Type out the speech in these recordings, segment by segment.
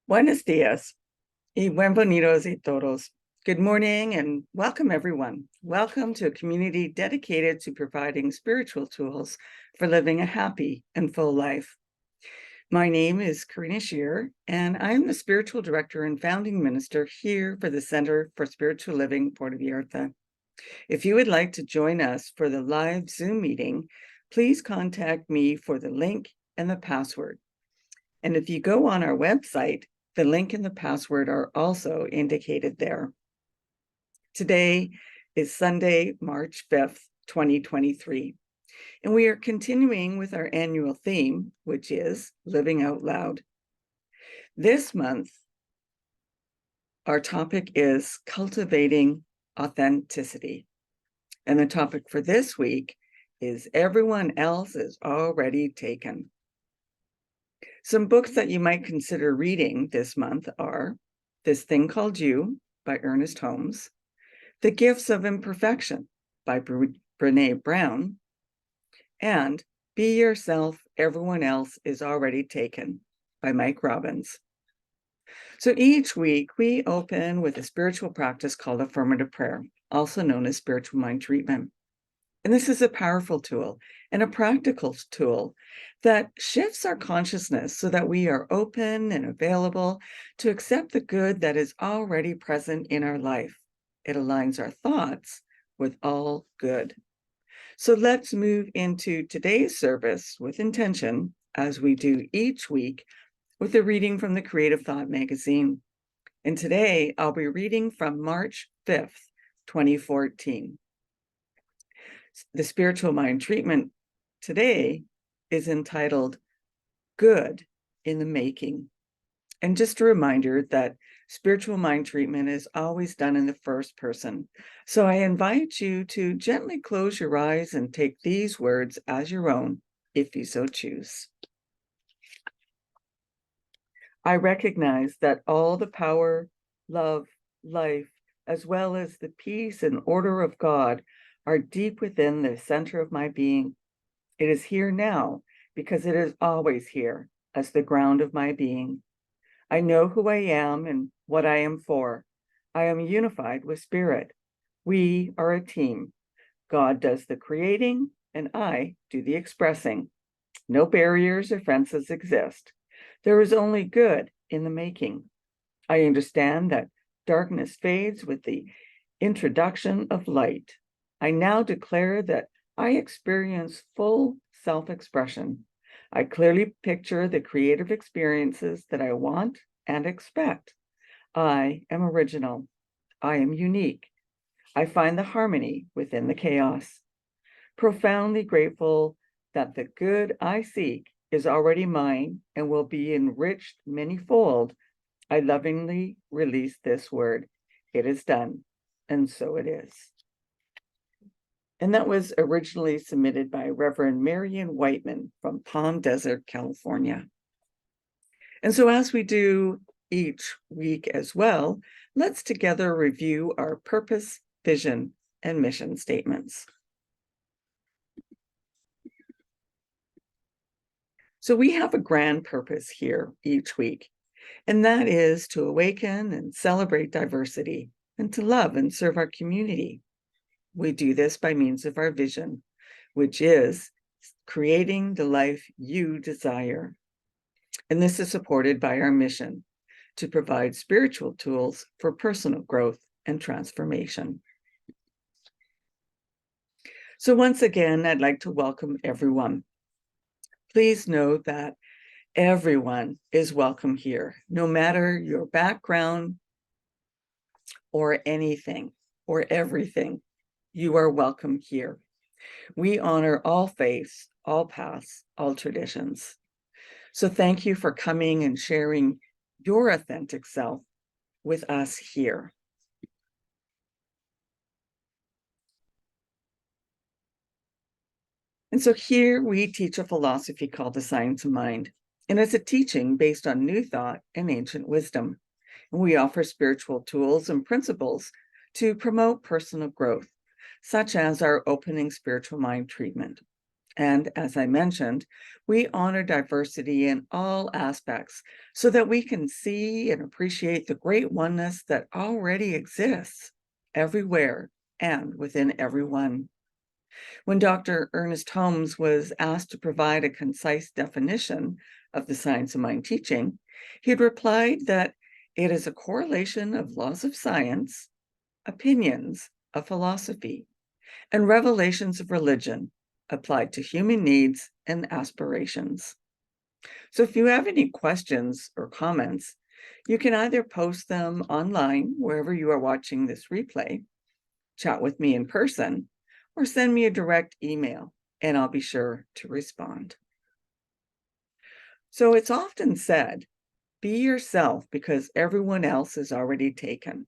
Buenos días y bienvenidos a todos. Good morning and welcome everyone. Welcome to a community dedicated to providing spiritual tools for living a happy and full life. My name is Karina Shear, and I'm the spiritual director and founding minister here for the Center for Spiritual Living Puerto Vallarta. If you would like to join us for the live Zoom meeting, please contact me for the link and the password. And if you go on our website, the link and the password are also indicated there. Today is Sunday, March 5th, 2023, and we are continuing with our annual theme, which is Living Out Loud. This month, our topic is cultivating authenticity. And the topic for this week is Everyone Else is Already Taken. Some books that you might consider reading this month are This Thing Called You by Ernest Holmes, The Gifts of Imperfection by Brené Brown, and Be Yourself, Everyone Else is Already Taken by Mike Robbins. So each week we open with a spiritual practice called affirmative prayer, also known as spiritual mind treatment. And this is a powerful tool and a practical tool that shifts our consciousness so that we are open and available to accept the good that is already present in our life. It aligns our thoughts with all good. So let's move into today's service with intention, as we do each week, with a reading from the Creative Thought magazine. And today I'll be reading from March 5th, 2014. The spiritual mind treatment today is entitled Good in the Making. And just a reminder that spiritual mind treatment is always done in the first person. So I invite you to gently close your eyes and take these words as your own, if you so choose. I recognize that all the power, love, life, as well as the peace and order of God are deep within the center of my being. It is here now because it is always here as the ground of my being. I know who I am and what I am for. I am unified with Spirit. We are a team. God does the creating and I do the expressing. No barriers or fences exist. There is only good in the making. I understand that darkness fades with the introduction of light. I now declare that I experience full self-expression. I clearly picture the creative experiences that I want and expect. I am original. I am unique. I find the harmony within the chaos. Profoundly grateful that the good I seek is already mine and will be enriched manyfold, I lovingly release this word. It is done, and so it is. And that was originally submitted by Reverend Marion Whiteman from Palm Desert, California. And so as we do each week as well, let's together review our purpose, vision, and mission statements. So we have a grand purpose here each week, and that is to awaken and celebrate diversity and to love and serve our community. We do this by means of our vision, which is creating the life you desire. And this is supported by our mission to provide spiritual tools for personal growth and transformation. So once again, I'd like to welcome everyone. Please know that everyone is welcome here, no matter your background or anything or everything. You are welcome here. We honor all faiths, all paths, all traditions. So thank you for coming and sharing your authentic self with us here. And so here we teach a philosophy called the science of mind. And it's a teaching based on new thought and ancient wisdom. And we offer spiritual tools and principles to promote personal growth, such as our opening spiritual mind treatment. And as I mentioned, we honor diversity in all aspects so that we can see and appreciate the great oneness that already exists everywhere and within everyone. When Dr. Ernest Holmes was asked to provide a concise definition of the science of mind teaching, he had replied that it is a correlation of laws of science, opinions of philosophy, and revelations of religion applied to human needs and aspirations. So if you have any questions or comments, you can either post them online wherever you are watching this replay, chat with me in person, or send me a direct email, and I'll be sure to respond. So it's often said, be yourself because everyone else is already taken.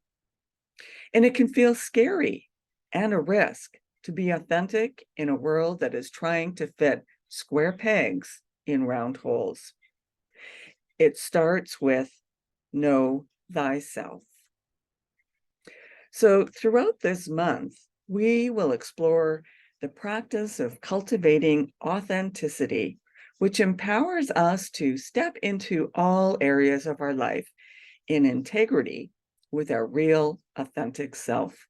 And it can feel scary and a risk to be authentic in a world that is trying to fit square pegs in round holes. It starts with know thyself. So throughout this month, we will explore the practice of cultivating authenticity, which empowers us to step into all areas of our life in integrity with our real, authentic self.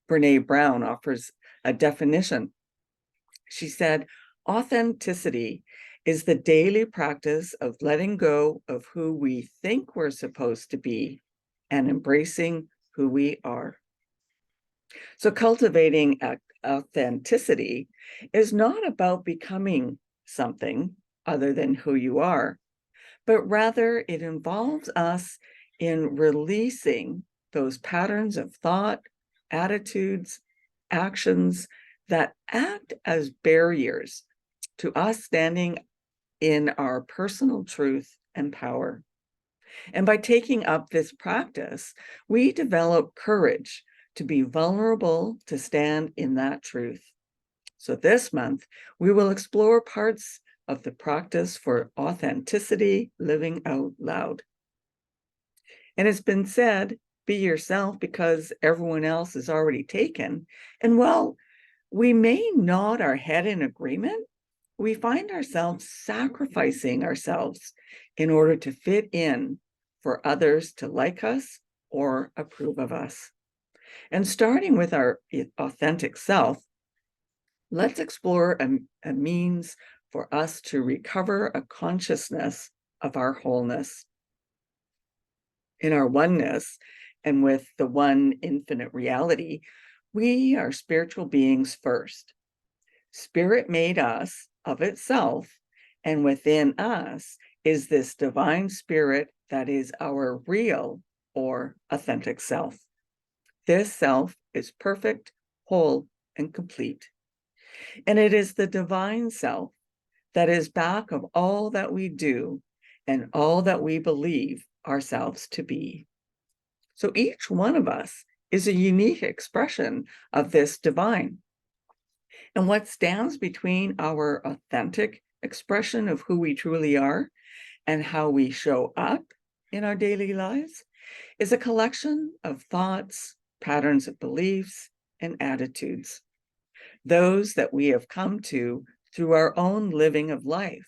Brene Brown offers a definition. She said, authenticity is the daily practice of letting go of who we think we're supposed to be and embracing who we are. So cultivating authenticity is not about becoming something other than who you are, but rather it involves us in releasing those patterns of thought, attitudes, actions that act as barriers to us standing in our personal truth and power. And by taking up this practice, we develop courage to be vulnerable to stand in that truth. So this month, we will explore parts of the practice for authenticity living out loud. And it's been said, be yourself because everyone else is already taken. And while we may nod our head in agreement, we find ourselves sacrificing ourselves in order to fit in for others to like us or approve of us. And starting with our authentic self, let's explore a means for us to recover a consciousness of our wholeness. In our oneness and with the one infinite reality, we are spiritual beings first. Spirit made us of itself, and within us is this divine spirit that is our real or authentic self. This self is perfect, whole, and complete. And it is the divine self that is back of all that we do and all that we believe ourselves to be. So each one of us is a unique expression of this divine. And what stands between our authentic expression of who we truly are and how we show up in our daily lives is a collection of thoughts, patterns of beliefs, and attitudes, those that we have come to through our own living of life,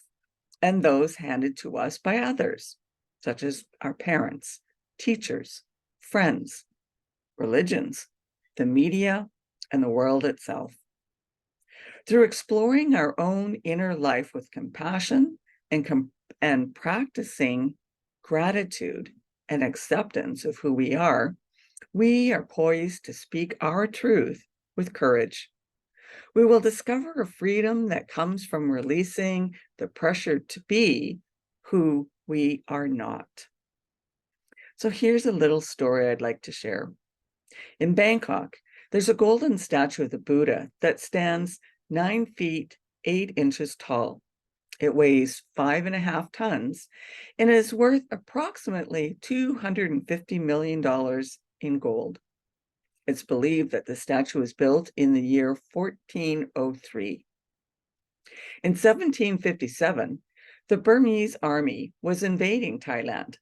and those handed to us by others, such as our parents, teachers, friends, religions, the media, and the world itself. Through exploring our own inner life with compassion and practicing gratitude and acceptance of who we are poised to speak our truth with courage. We will discover a freedom that comes from releasing the pressure to be who we are not. So here's a little story I'd like to share. In Bangkok, there's a golden statue of the Buddha that stands 9 feet 8 inches tall. It weighs 5.5 tons and is worth approximately $250 million in gold. It's believed that the statue was built in the year 1403. In 1757, the Burmese army was invading Thailand,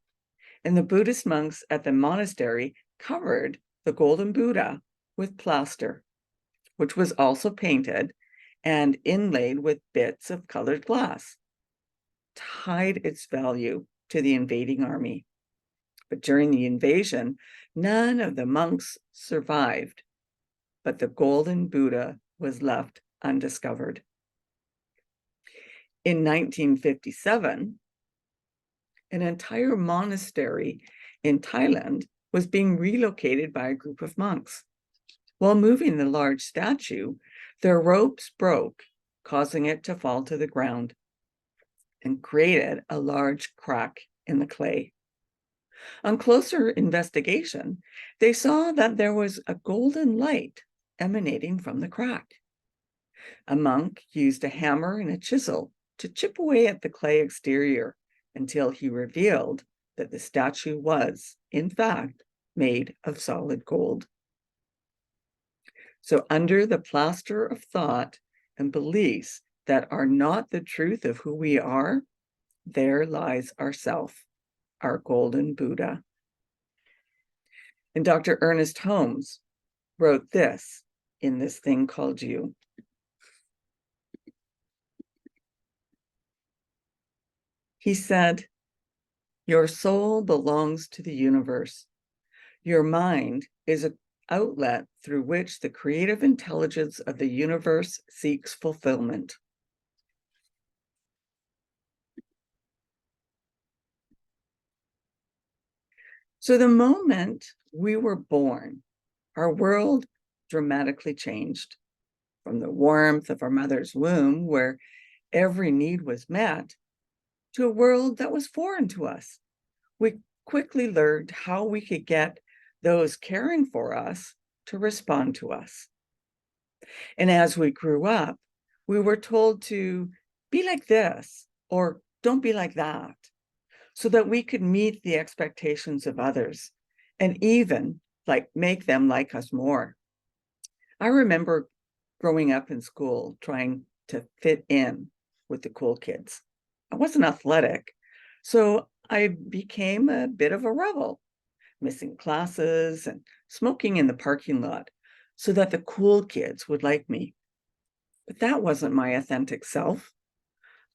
and the Buddhist monks at the monastery covered the golden Buddha with plaster, which was also painted, and inlaid with bits of colored glass, tied its value to the invading army. But during the invasion, none of the monks survived, but the golden Buddha was left undiscovered. In 1957, an entire monastery in Thailand was being relocated by a group of monks. While moving the large statue, their ropes broke, causing it to fall to the ground and created a large crack in the clay. On closer investigation, they saw that there was a golden light emanating from the crack. A monk used a hammer and a chisel to chip away at the clay exterior until he revealed that the statue was, in fact, made of solid gold. So under the plaster of thought and beliefs that are not the truth of who we are, there lies ourself, our golden Buddha. And Dr. Ernest Holmes wrote this in This Thing Called You. He said, "Your soul belongs to the universe. Your mind is an outlet through which the creative intelligence of the universe seeks fulfillment." So the moment we were born, our world dramatically changed. From the warmth of our mother's womb, where every need was met, to a world that was foreign to us. We quickly learned how we could get those caring for us to respond to us. And as we grew up, we were told to be like this or don't be like that, so that we could meet the expectations of others and even make them like us more. I remember growing up in school trying to fit in with the cool kids. I wasn't athletic, so I became a bit of a rebel, missing classes and smoking in the parking lot so that the cool kids would like me. But that wasn't my authentic self.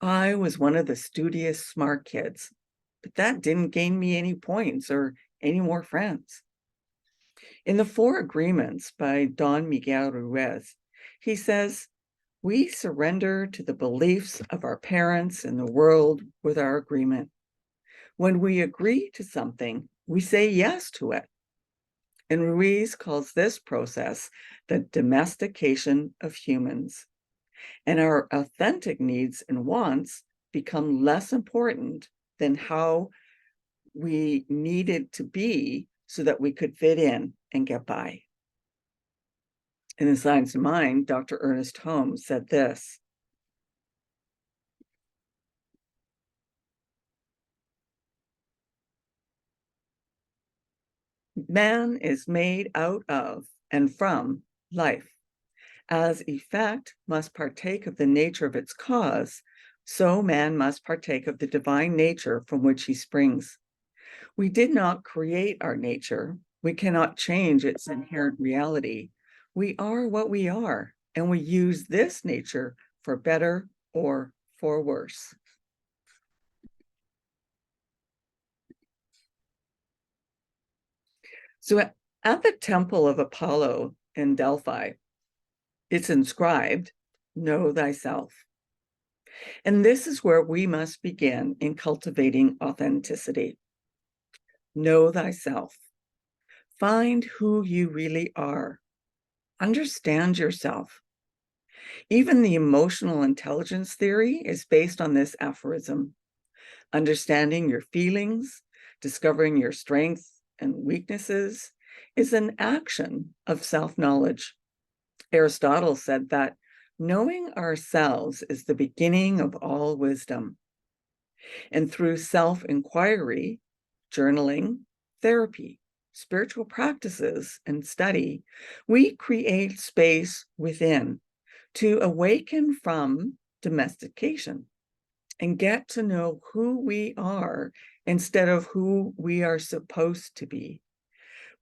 I was one of the studious, smart kids, but that didn't gain me any points or any more friends. In The Four Agreements by Don Miguel Ruiz, he says, "We surrender to the beliefs of our parents and the world with our agreement. When we agree to something, we say yes to it." And Ruiz calls this process the domestication of humans. And our authentic needs and wants become less important than how we needed to be so that we could fit in and get by. In The Science of Mind, Dr. Ernest Holmes said this, "Man is made out of and from life. As effect must partake of the nature of its cause, so man must partake of the divine nature from which he springs. We did not create our nature. We cannot change its inherent reality. We are what we are, and we use this nature for better or for worse." So at the Temple of Apollo in Delphi, it's inscribed, "Know thyself." And this is where we must begin in cultivating authenticity. Know thyself. Find who you really are. Understand yourself. Even the emotional intelligence theory is based on this aphorism. Understanding your feelings, discovering your strengths and weaknesses is an action of self-knowledge. Aristotle said that knowing ourselves is the beginning of all wisdom. And through self-inquiry, journaling, therapy, spiritual practices, and study, we create space within to awaken from domestication and get to know who we are instead of who we are supposed to be.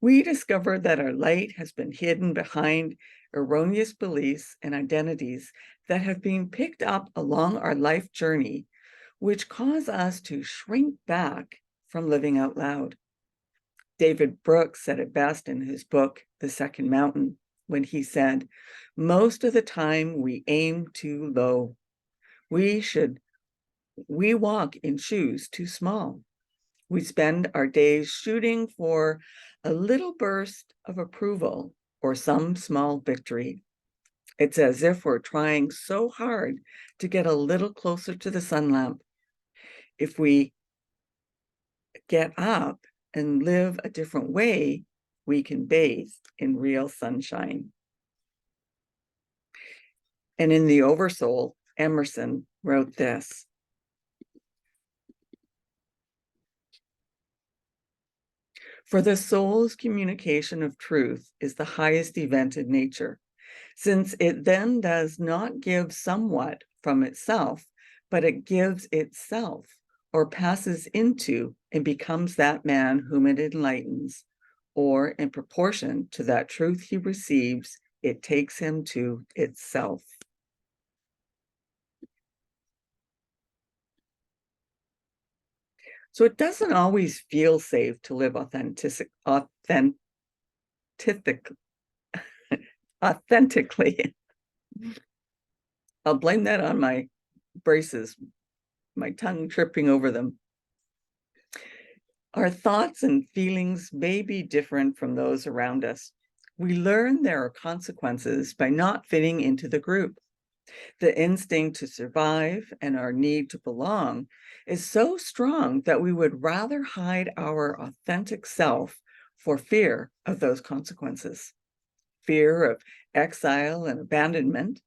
We discover that our light has been hidden behind erroneous beliefs and identities that have been picked up along our life journey, which cause us to shrink back from living out loud. David Brooks said it best in his book, The Second Mountain, when he said, "Most of the time we aim too low. We walk in shoes too small. We spend our days shooting for a little burst of approval or some small victory. It's as if we're trying so hard to get a little closer to the sun lamp. If we get up and live a different way, we can bathe in real sunshine." And in The Oversoul, Emerson wrote this: "For the soul's communication of truth is the highest event in nature, since it then does not give somewhat from itself, but it gives itself, or passes into and becomes that man whom it enlightens, or in proportion to that truth he receives, it takes him to itself." So it doesn't always feel safe to live authentically. I'll blame that on my braces, my tongue tripping over them. Our thoughts and feelings may be different from those around us. We learn there are consequences by not fitting into the group. The instinct to survive and our need to belong is so strong that we would rather hide our authentic self for fear of those consequences. Fear of exile and abandonment,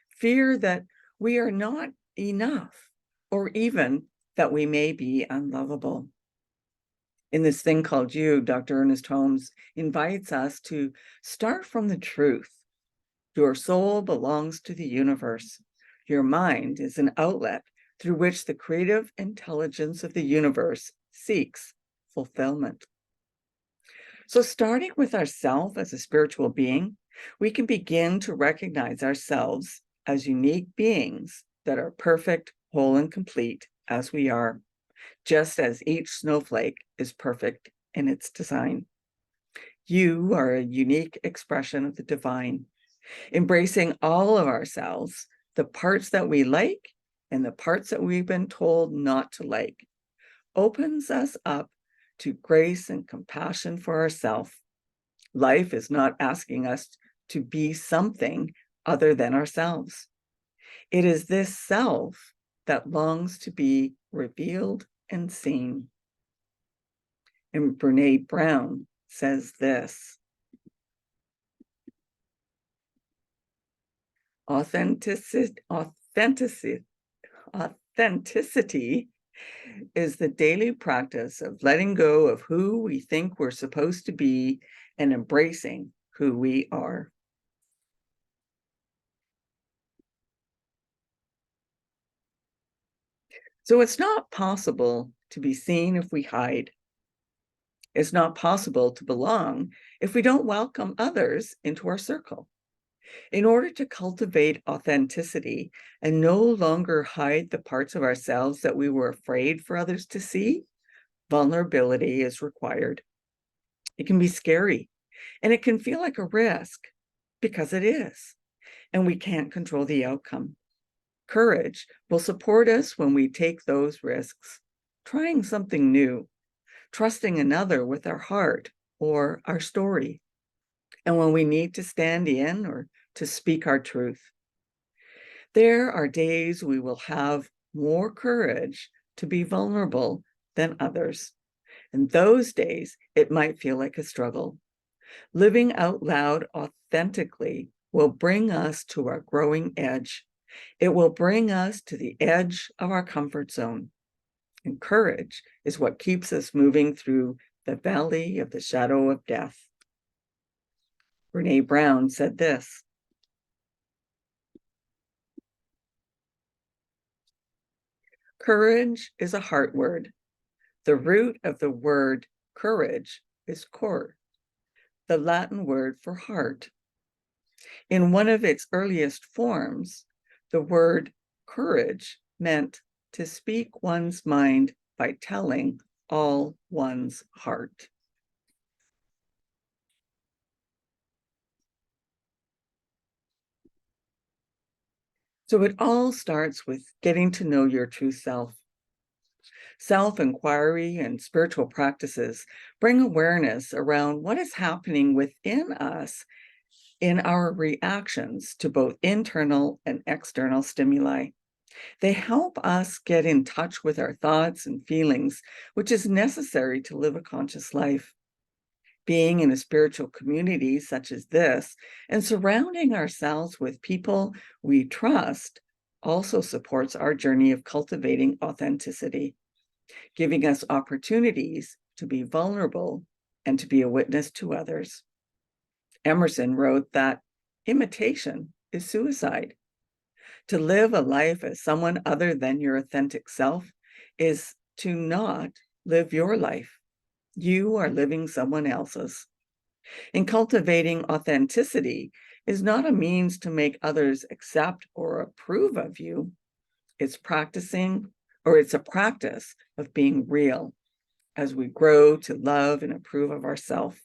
fear that we are not enough, or even that we may be unlovable. In this thing called you, Dr. Ernest Holmes invites us to start from the truth. Your soul belongs to the universe. Your mind is an outlet through which the creative intelligence of the universe seeks fulfillment. So starting with ourselves as a spiritual being, we can begin to recognize ourselves as unique beings that are perfect, whole, and complete as we are, just as each snowflake is perfect in its design. You are a unique expression of the divine, embracing all of ourselves, the parts that we like and the parts that we've been told not to like, opens us up to grace and compassion for ourselves. Life is not asking us to be something other than ourselves. It is this self that longs to be revealed and seen. And Brene Brown says this: authenticity is the daily practice of letting go of who we think we're supposed to be and embracing who we are. So it's not possible to be seen if we hide. It's not possible to belong if we don't welcome others into our circle. In order to cultivate authenticity and no longer hide the parts of ourselves that we were afraid for others to see, vulnerability is required. It can be scary, and it can feel like a risk, because it is, and we can't control the outcome. Courage will support us when we take those risks, trying something new, trusting another with our heart or our story, and when we need to stand in or to speak our truth. There are days we will have more courage to be vulnerable than others. And those days, it might feel like a struggle. Living out loud authentically will bring us to our growing edge. It will bring us to the edge of our comfort zone. And courage is what keeps us moving through the valley of the shadow of death. Brene Brown said this: courage is a heart word. The root of the word courage is cor, the Latin word for heart. In one of its earliest forms, the word courage meant to speak one's mind by telling all one's heart. So it all starts with getting to know your true self. Self-inquiry and spiritual practices bring awareness around what is happening within us in our reactions to both internal and external stimuli. They help us get in touch with our thoughts and feelings, which is necessary to live a conscious life. Being in a spiritual community such as this and surrounding ourselves with people we trust also supports our journey of cultivating authenticity, giving us opportunities to be vulnerable and to be a witness to others. Emerson wrote that imitation is suicide. To live a life as someone other than your authentic self is to not live your life. You are living someone else's. And cultivating authenticity is not a means to make others accept or approve of you. It's a practice of being real as we grow to love and approve of ourselves.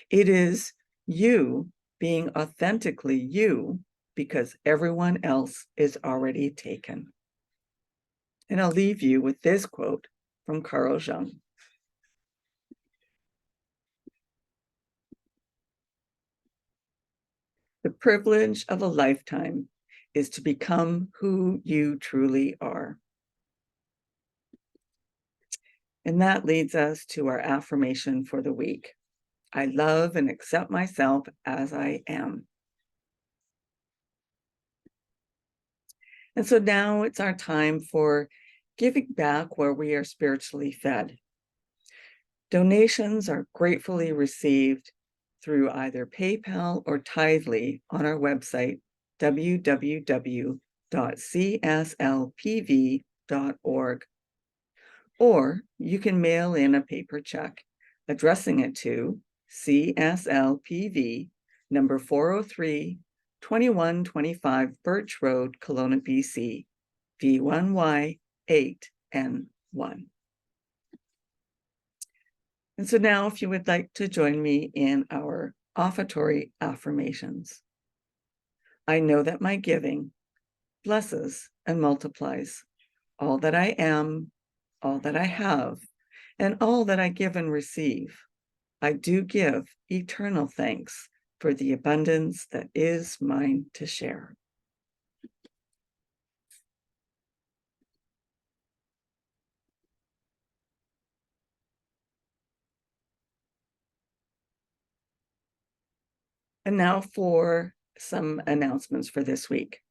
It is you being authentically you because everyone else is already taken. And I'll leave you with this quote from Carl Jung. The privilege of a lifetime is to become who you truly are. And that leads us to our affirmation for the week. I love and accept myself as I am. And so now it's our time for giving back where we are spiritually fed. Donations are gratefully received through either PayPal or Tithely on our website, www.cslpv.org. Or you can mail in a paper check addressing it to CSLPV number 403, 2125 Birch Road, Kelowna, BC, V1Y8N1. And so now if you would like to join me in our offertory affirmations. I know that my giving blesses and multiplies all that I am, all that I have, and all that I give and receive. I do give eternal thanks for the abundance that is mine to share. And now for some announcements for this week.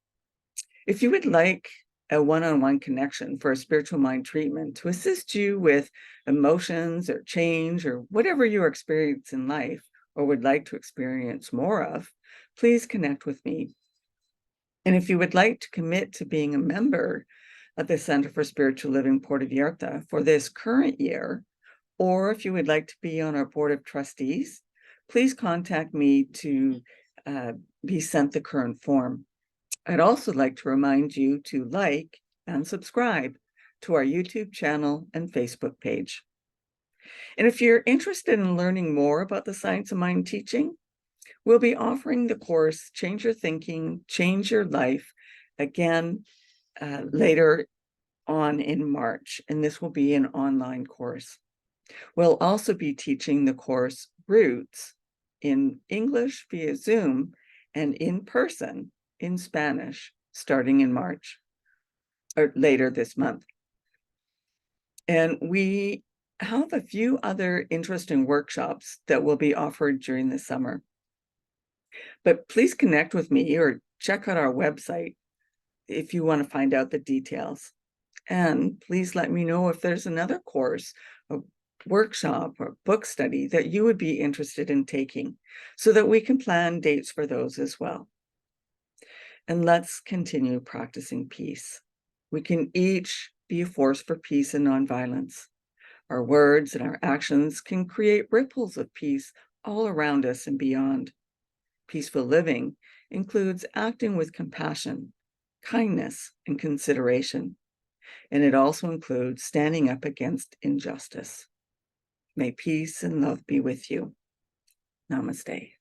If you would like a one-on-one connection for a spiritual mind treatment to assist you with emotions or change or whatever you experience in life or would like to experience more of, please connect with me. And if you would like to commit to being a member of the Center for Spiritual Living Puerto Vallarta for this current year, or if you would like to be on our board of trustees, please contact me to be sent the current form. I'd also like to remind you to like and subscribe to our YouTube channel and Facebook page. And if you're interested in learning more about the Science of Mind teaching, we'll be offering the course Change Your Thinking, Change Your Life again later on in March, and this will be an online course. We'll also be teaching the course Roots in English via Zoom and in person in Spanish starting in March or later this month. And we have a few other interesting workshops that will be offered during the summer. But please connect with me or check out our website if you want to find out the details. And please let me know if there's another course, a workshop, or book study that you would be interested in taking so that we can plan dates for those as well. And let's continue practicing peace. We can each be a force for peace and nonviolence. Our words and our actions can create ripples of peace all around us and beyond. Peaceful living includes acting with compassion, kindness, and consideration, and it also includes standing up against injustice. May peace and love be with you. Namaste.